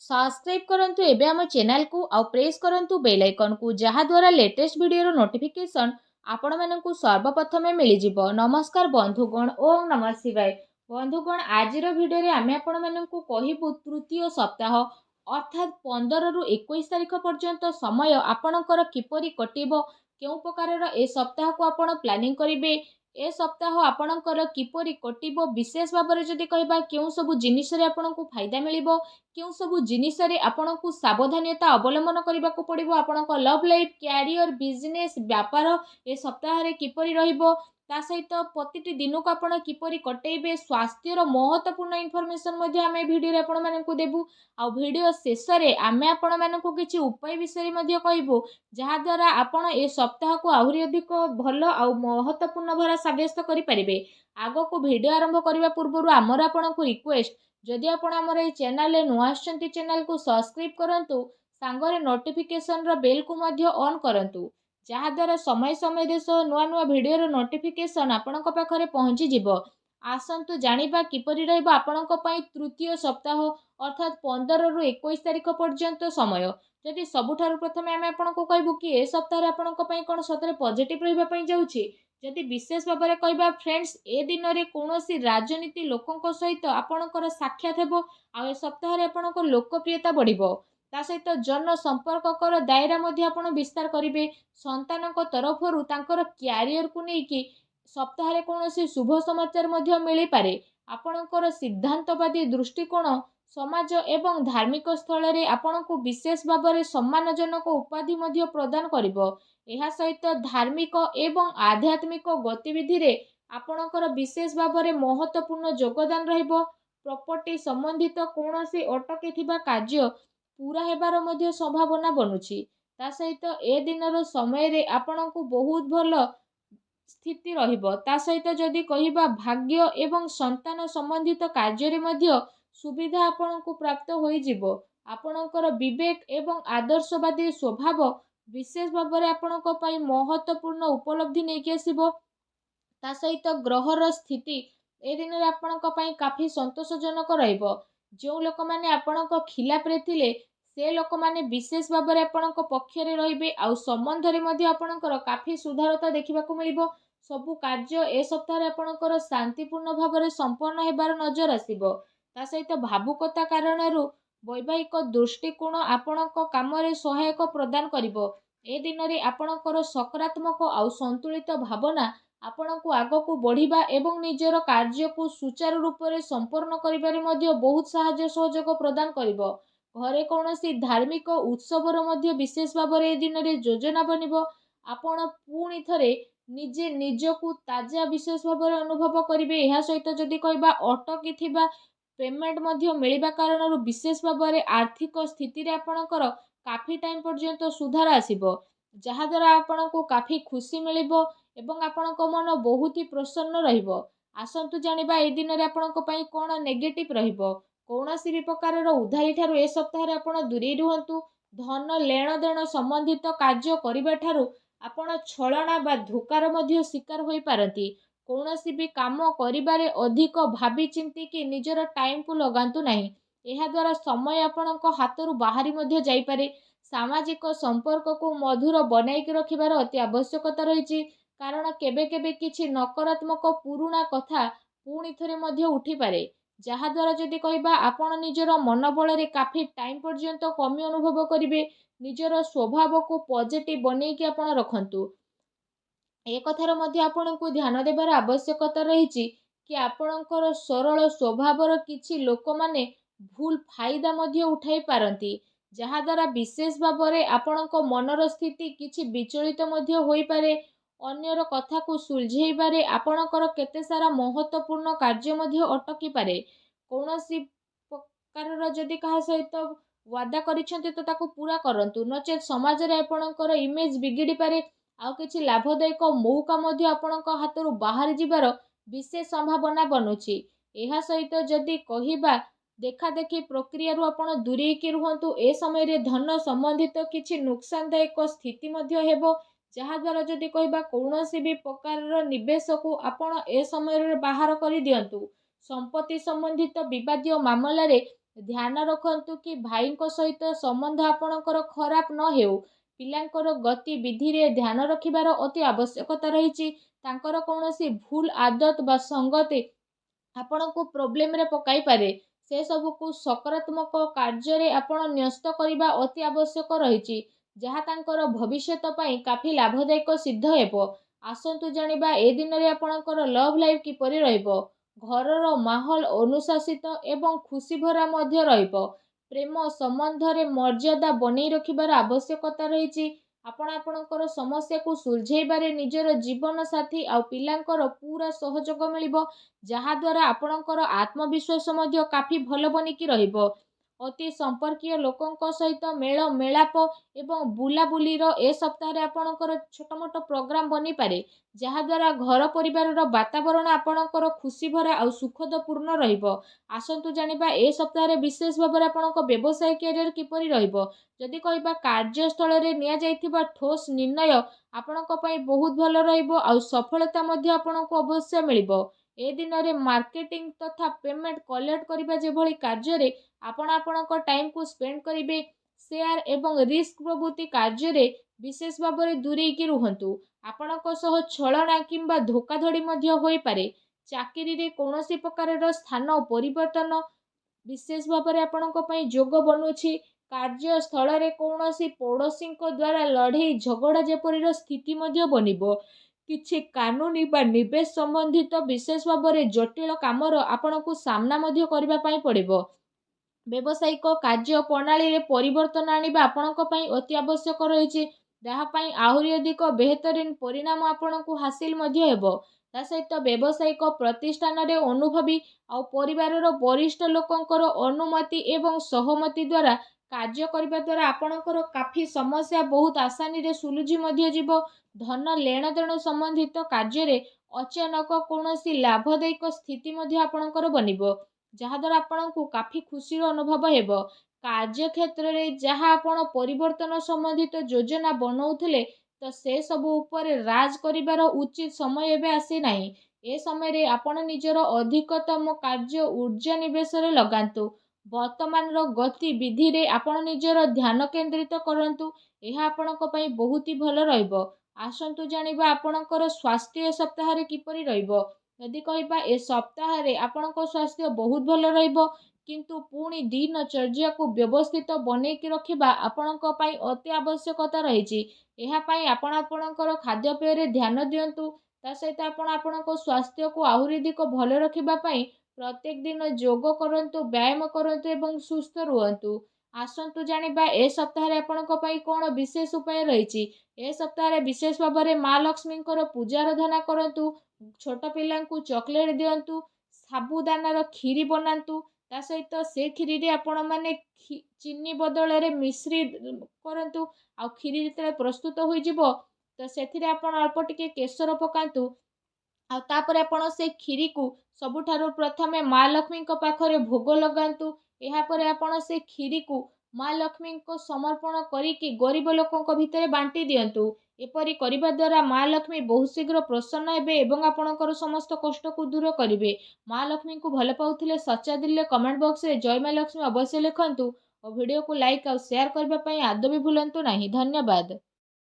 Subscribe करंतु एबे हम चैनल को आउ प्रेस करंतु बेल आइकन को जहा द्वारा लेटेस्ट वीडियो नोटिफिकेशन आपण मानकु सर्वप्रथमे मिली जिवो। नमस्कार बंधुगण, ओम नमः शिवाय। बंधुगण, आजिर वीडियो रे आमे आपण मानकु कहिबु तृतीय सप्ताह अर्थात 15 रु 21 तारिख पर्यंत समय आपणकर किपरि कटिबो, केउ प्रकारर ए सप्ताह को आपण प्लानिंग करिवे, ए सप्ताह आपणकर किपरि कटिबो, विशेष भाବରେ जदि कहबा केउ सब जिनिस रे आपणकु फायदा मिलिबो, केउ सब जिनिस रे आपणकु सावधानता अवलंबन करबाकू पड़िबो, आपणक लव लाइफ, कैरियर, बिजनेस, व्यापार ए सप्ताह रे किपरि रहिबो, ता सहित प्रतिटी दिन को आपण किपरि कटेइबे, स्वास्थ्यर महत्वपूर्ण इनफॉरमेशन मध्ये आमे वीडियो रे आपण मानकु देबु। आ वीडियो शेष रे आमे आपण मानकु किछि उपाय विषय मध्ये कहबो, जहा द्वारा आपण ए सप्ताह को आहुरी अधिक भल आ महत्वपूर्ण भरा साब्यस्त करि परिबे। आगो को वीडियो आरंभ करबा पूर्वरु हमर आपणकु रिक्वेस्ट, जदि आपण हमर ए चैनल रे नुआ आछंती चैनल को सब्सक्राइब करंतु, सांगरे नोटिफिकेशन रो बेल को मध्ये ऑन करंतु, जहा द्वारा समय समय देश नुआ नुआ वीडियो रो नोटिफिकेशन आपणक पाखरे पहुंची जिवो। आसंतु जानिबा किपरि रहइबो आपणक पई तृतीय सप्ताह अर्थात 15 रु 21 तारिख पर्यंत समय। जदि सबुठारु प्रथमे आमे आपणको कहबु कि ए सप्ताह रे आपणक पई कोन सतरे पॉजिटिव रहिबा पई जाउछि। जदि विशेष भाବରେ कहबा फ्रेंड्स, ए दिन रे कोनोसी राजनीति लोकंक सहित आपणकर साक्षात हेबो, आ ए सप्ताह रे आपणक लोकप्रियता बढ़िबो। ता सहित जन संपर्ककर दायरा मध्ये आपण विस्तार करिवे। संतानक तरफरु तांकर कैरियर को नै कि सप्ताह रे कोनोसी शुभ समाचार मध्ये मिली पारे। आपणकर सिद्धांतवादी दृष्टिकोण समाज एवं धार्मिक स्थल रे आपणको विशेष भाବରେ सम्मानजनक उपाधि मध्ये प्रदान करिवो। एहा सहित धार्मिक एवं आध्यात्मिक गतिविधि रे आपणकर विशेष भाବରେ महत्वपूर्ण योगदान रहिबो। प्रॉपर्टी संबंधित कोनोसी अटकी थिबा कार्य पूरा हेबार मध्ये संभावना बनुछि। ता सहित ए दिनर समय रे आपणको बहुत भलो स्थिति रहिबो। ता सहित जदि कहिबा भाग्य एवं संतान संबंधित कार्य रे मध्ये सुविधा आपणको प्राप्त होई जिवो। आपणकर विवेक एवं आदर्शवादी स्वभाव विशेष भाବରେ आपणको पई महत्वपूर्ण उपलब्धि नै कि आसीबो। ता सहित ग्रहर स्थिति ए दिन रे आपणक पई काफी संतोषजनक रहिबो। जो लोक माने आपणक खिलाफ रे थिले से लोक माने विशेष भाବରେ आपणक पक्ष रे रहिबे, आ संबंध रे मध्ये आपणकर काफी सुधारता देखिबाकू मिलिबो। सबु कार्य ए सप्ताह रे आपणकर शांतिपूर्ण भाବରେ संपन्न हेबार नजर आसीबो। ता सहित भावुकता कारणरू वैवाहिक दृष्टिकोण आपणक काम रे सहायक प्रदान करिवो। ए दिन रे आपणकर सकारात्मक आ संतुलित भावना आपणको आगको बढ़िबा एवं निजर कार्य को सुचारू रूप रे संपन्न करिबारे मध्ये बहुत सहाय्य सहयोग प्रदान करिवो। घरे कोनोसी धार्मिक उत्सवर मध्ये विशेष भाବରେ ए दिन रे योजना बनिबो। आपण पुणी थरे निजे निजकु ताजा विशेष भाବରେ अनुभव करिवे। एहा सहित जदि कहबा अटकी थिबा पेमेंट मध्ये मिलिबा कारणरू विशेष भाବରେ आर्थिक स्थिति रे आपणकर काफी टाइम पर्यंत सुधार आसीबो, जहा द्वारा आपणको काफी खुशी मिलिबो एवं आपणक मन बहुत ही प्रसन्न रहिबो। आसंतु जानिबा ए दिन रे आपणक पई कोन नेगेटिव रहिबो। कोनोसी भी प्रकारर उधारी ठारू ए सप्ताह रे आपण दूरी रुहंतु। धन लेण देण संबंधित कार्य करिबा ठारू आपण छलना बा धोकार मध्ये शिकार होई पारंती। कोनोसी भी काम करिबारे अधिक भाबी चिंती कि निजर टाइम को लगांतु नाही। एहा द्वारा समय आपणक हातरू बाहरी मध्ये जाई पारे। सामाजिक संपर्क को मधुर बनाई के रखिबार अति आवश्यकता रहिछि, कारण केबे केबे किछि नकारात्मक पुरुणा कथा पुणी थरे मध्ये उठी पारे, जहा द्वारा जदि कहबा आपण निजर मन बल रे काफी टाइम पर्यंत कमी अनुभव करिवे। निजर स्वभाव को पॉजिटिव बनै कि आपण रखंतु। ए कथार मध्ये आपणको ध्यान देबार आवश्यकता रहिछि कि आपणकर सरल स्वभावर किछि लोक माने भूल फायदा मध्ये उठाई पारंती, जहा द्वारा विशेष भाବରେ आपणक मनर स्थिति किछि विचलित मध्ये होई पारे। अन्यर कथा को सुलझेइबारे आपणकर केते सारा महत्वपूर्ण कार्य मध्ये अटकी पारे। कोनोसी प्रकारर जदि कहा सहित वादा करिसेंती तो ताको पूरा करंतु, नचेत समाज रे आपणकर इमेज बिगिड़ी पारे। आउ किछि लाभदायक मौका मध्ये आपणक हातरू बाहर जिबार विशेष संभावना बनुछि। एहा सहित जदि कहिबा देखा देखी प्रक्रिया रु आपण दूरी के रुहंतु। ए समय रे धन संबंधित किछि नुकसानदायक स्थिति मध्ये हेबो, जहा द्वारा जदि कहबा कोनोसी भी प्रकारर निवेश को आपण ए समय रे बाहर करि दियंतु। संपत्ति संबंधित विवादीय मामला रे ଧ୍ୟାନ ରଖନ୍ତୁ କି ଭାଇଙ୍କ ସହିତ ସମ୍ବନ୍ଧ ଆପଣଙ୍କର ଖରାପ ନ ହେଉ। ପିଲାଙ୍କର ଗତିବିଧିରେ ଧ୍ୟାନ ରଖିବାର ଅତି ଆବଶ୍ୟକତା ରହିଛି। ତାଙ୍କର କୌଣସି ଭୁଲ ଆଦତ ବା ସଙ୍ଗତି ଆପଣଙ୍କୁ ପ୍ରୋବ୍ଲେମରେ ପକାଇପାରେ। ସେସବୁକୁ ସକାରାତ୍ମକ କାର୍ଯ୍ୟରେ ଆପଣ ନ୍ୟସ୍ତ କରିବା ଅତି ଆବଶ୍ୟକ ରହିଛି, ଯାହା ତାଙ୍କର ଭବିଷ୍ୟତ ପାଇଁ କାଫି ଲାଭଦାୟକ ସିଦ୍ଧ ହେବ। ଆସନ୍ତୁ ଜାଣିବା ଏ ଦିନରେ ଆପଣଙ୍କର ଲଭ୍ ଲାଇଫ୍ କିପରି ରହିବ। ଘରର ମାହୋଲ ଅନୁଶାସିତ ଏବଂ ଖୁସିଭରା ମଧ୍ୟ ରହିବ। ପ୍ରେମ ସମ୍ବନ୍ଧରେ ମର୍ଯ୍ୟାଦା ବନେଇ ରଖିବାର ଆବଶ୍ୟକତା ରହିଛି। ଆପଣ ଆପଣଙ୍କର ସମସ୍ୟାକୁ ସୁଲଝେଇବାରେ ନିଜର ଜୀବନସାଥୀ ଆଉ ପିଲାଙ୍କର ପୁରା ସହଯୋଗ ମିଳିବ, ଯାହାଦ୍ୱାରା ଆପଣଙ୍କର ଆତ୍ମବିଶ୍ୱାସ ମଧ୍ୟ କାଫି ଭଲ ବନିକି ରହିବ। ଅତି ସମ୍ପର୍କୀୟ ଲୋକଙ୍କ ସହିତ ମେଳ ମେଳାପ ଏବଂ ବୁଲାବୁଲିର ଏ ସପ୍ତାହରେ ଆପଣଙ୍କର ଛୋଟ ମୋଟ ପ୍ରୋଗ୍ରାମ ବନିପାରେ, ଯାହାଦ୍ୱାରା ଘର ପରିବାରର ବାତାବରଣ ଆପଣଙ୍କର ଖୁସିଭରା ଆଉ ସୁଖଦପୂର୍ଣ୍ଣ ରହିବ। ଆସନ୍ତୁ ଜାଣିବା ଏ ସପ୍ତାହରେ ବିଶେଷ ଭାବରେ ଆପଣଙ୍କ ବ୍ୟବସାୟ କ୍ୟାରିୟର କିପରି ରହିବ। ଯଦି କହିବା କାର୍ଯ୍ୟସ୍ଥଳରେ ନିଆଯାଇଥିବା ଠୋସ୍ ନିର୍ଣ୍ଣୟ ଆପଣଙ୍କ ପାଇଁ ବହୁତ ଭଲ ରହିବ ଆଉ ସଫଳତା ମଧ୍ୟ ଆପଣଙ୍କୁ ଅବଶ୍ୟ ମିଳିବ। ଏ ଦିନରେ ମାର୍କେଟିଂ ତଥା ପେମେଣ୍ଟ କଲେକ୍ଟ କରିବା ଯେଭଳି କାର୍ଯ୍ୟରେ ଆପଣ ଆପଣଙ୍କ ଟାଇମକୁ ସ୍ପେଣ୍ଡ କରିବେ, ସେୟାର ଏବଂ ରିସ୍କ ପ୍ରଭୃତି କାର୍ଯ୍ୟରେ ବିଶେଷ ଭାବରେ ଦୂରେଇକି ରୁହନ୍ତୁ। ଆପଣଙ୍କ ସହ ଛଳନା କିମ୍ବା ଧୋକାଧଡ଼ି ମଧ୍ୟ ହୋଇପାରେ। ଚାକିରିରେ କୌଣସି ପ୍ରକାରର ସ୍ଥାନ ପରିବର୍ତ୍ତନ ବିଶେଷ ଭାବରେ ଆପଣଙ୍କ ପାଇଁ ଯୋଗ ବନୁଛି। କାର୍ଯ୍ୟସ୍ଥଳରେ କୌଣସି ପଡ଼ୋଶୀଙ୍କ ଦ୍ୱାରା ଲଢ଼େଇ ଝଗଡ଼ା ଯେପରିର ସ୍ଥିତି ମଧ୍ୟ ବନିବ। କିଛି କାନୁନି ବା ନିବେଶ ସମ୍ବନ୍ଧିତ ବିଶେଷ ଭାବରେ ଜଟିଳ କାମର ଆପଣଙ୍କୁ ସାମ୍ନା ମଧ୍ୟ କରିବା ପାଇଁ ପଡ଼ିବ। ବ୍ୟବସାୟିକ କାର୍ଯ୍ୟ ପ୍ରଣାଳୀରେ ପରିବର୍ତ୍ତନ ଆଣିବା ଆପଣଙ୍କ ପାଇଁ ଅତି ଆବଶ୍ୟକ ରହିଛି, ଯାହା ପାଇଁ ଆହୁରି ଅଧିକ ବେହତରିନ ପରିଣାମ ଆପଣଙ୍କୁ ହାସିଲ ମଧ୍ୟ ହେବ। ତା ସହିତ ବ୍ୟବସାୟିକ ପ୍ରତିଷ୍ଠାନରେ ଅନୁଭବୀ ଆଉ ପରିବାରର ବରିଷ୍ଠ ଲୋକଙ୍କର ଅନୁମତି ଏବଂ ସହମତି ଦ୍ୱାରା କାର୍ଯ୍ୟ କରିବା ଦ୍ୱାରା ଆପଣଙ୍କର କାଫି ସମସ୍ୟା ବହୁତ ଆସାନୀରେ ସୁଲଝି ମଧ୍ୟ ଯିବ। ଧନ ଲେଣଦେଣ ସମ୍ବନ୍ଧିତ କାର୍ଯ୍ୟରେ ଅଚାନକ କୌଣସି ଲାଭଦାୟକ ସ୍ଥିତି ମଧ୍ୟ ଆପଣଙ୍କର ବନିବ, ଯାହାଦ୍ୱାରା ଆପଣଙ୍କୁ କାଫି ଖୁସିର ଅନୁଭବ ହେବ। କାର୍ଯ୍ୟକ୍ଷେତ୍ରରେ ଯାହା ଆପଣ ପରିବର୍ତ୍ତନ ସମ୍ବନ୍ଧିତ ଯୋଜନା ବନଉଥିଲେ, ତ ସେସବୁ ଉପରେ ରାଜ କରିବାର ଉଚିତ ସମୟ ଏବେ ଆସିନାହିଁ। ଏ ସମୟରେ ଆପଣ ନିଜର ଅଧିକତମ କାର୍ଯ୍ୟ ଊର୍ଜା ନିବେଶରେ ଲଗାନ୍ତୁ। ବର୍ତ୍ତମାନର ଗତିବିଧିରେ ଆପଣ ନିଜର ଧ୍ୟାନ କେନ୍ଦ୍ରିତ କରନ୍ତୁ। ଏହା ଆପଣଙ୍କ ପାଇଁ ବହୁତ ହି ଭଲ ରହିବ। ଆସନ୍ତୁ ଜାଣିବା ଆପଣଙ୍କର ସ୍ୱାସ୍ଥ୍ୟ ଏ ସପ୍ତାହରେ କିପରି ରହିବ। ଯଦି କହିବା ଏ ସପ୍ତାହରେ ଆପଣଙ୍କ ସ୍ୱାସ୍ଥ୍ୟ ବହୁତ ଭଲ ରହିବ, କିନ୍ତୁ ପୁଣି ଦିନଚର୍ଯ୍ୟାକୁ ବ୍ୟବସ୍ଥିତ ବନେଇକି ରଖିବା ଆପଣଙ୍କ ପାଇଁ ଅତି ଆବଶ୍ୟକତା ରହିଛି। ଏହା ପାଇଁ ଆପଣ ଆପଣଙ୍କର ଖାଦ୍ୟପେୟରେ ଧ୍ୟାନ ଦିଅନ୍ତୁ। ତା ସହିତ ଆପଣ ଆପଣଙ୍କ ସ୍ୱାସ୍ଥ୍ୟକୁ ଆହୁରି ଅଧିକ ଭଲ ରଖିବା ପାଇଁ ପ୍ରତ୍ୟେକ ଦିନ ଯୋଗ କରନ୍ତୁ, ବ୍ୟାୟାମ କରନ୍ତୁ ଏବଂ ସୁସ୍ଥ ରୁହନ୍ତୁ। ଆସନ୍ତୁ ଜାଣିବା ଏ ସପ୍ତାହରେ ଆପଣଙ୍କ ପାଇଁ କ'ଣ ବିଶେଷ ଉପାୟ ରହିଛି। ଏ ସପ୍ତାହରେ ବିଶେଷ ଭାବରେ ମା ଲକ୍ଷ୍ମୀଙ୍କର ପୂଜା ଆରାଧନା କରନ୍ତୁ, ଛୋଟ ପିଲାଙ୍କୁ ଚକୋଲେଟ୍ ଦିଅନ୍ତୁ, ସାବୁଦାନାର କ୍ଷୀରି ବନାନ୍ତୁ। ତା ସହିତ ସେ କ୍ଷୀରିରେ ଆପଣମାନେ ଚିନି ବଦଳରେ ମିଶ୍ରି କରନ୍ତୁ। ଆଉ କ୍ଷୀରି ଯେତେବେଳେ ପ୍ରସ୍ତୁତ ହୋଇଯିବ, ତ ସେଥିରେ ଆପଣ ଅଳ୍ପ ଟିକେ କେଶର ପକାନ୍ତୁ। ଆଉ ତାପରେ ଆପଣ ସେ କ୍ଷୀରିକୁ ସବୁଠାରୁ ପ୍ରଥମେ ମା ଲକ୍ଷ୍ମୀଙ୍କ ପାଖରେ ଭୋଗ ଲଗାନ୍ତୁ। ଏହାପରେ ଆପଣ ସେ କ୍ଷୀରିକୁ ମା ଲକ୍ଷ୍ମୀଙ୍କ ସମର୍ପଣ କରିକି ଗରିବ ଲୋକଙ୍କ ଭିତରେ ବାଣ୍ଟି ଦିଅନ୍ତୁ। ଏପରି କରିବା ଦ୍ୱାରା ମା ଲକ୍ଷ୍ମୀ ବହୁତ ଶୀଘ୍ର ପ୍ରସନ୍ନ ହେବେ ଏବଂ ଆପଣଙ୍କର ସମସ୍ତ କଷ୍ଟକୁ ଦୂର କରିବେ। ମା ଲକ୍ଷ୍ମୀଙ୍କୁ ଭଲ ପାଉଥିଲେ ସଚ୍ଚା ଦିଲରେ କମେଣ୍ଟ ବକ୍ସରେ ଜୟ ମା ଲକ୍ଷ୍ମୀ ଅବଶ୍ୟ ଲେଖନ୍ତୁ ଓ ଭିଡ଼ିଓକୁ ଲାଇକ୍ ଆଉ ସେୟାର କରିବା ପାଇଁ ଆଦୌ ବି ଭୁଲନ୍ତୁ ନାହିଁ। ଧନ୍ୟବାଦ।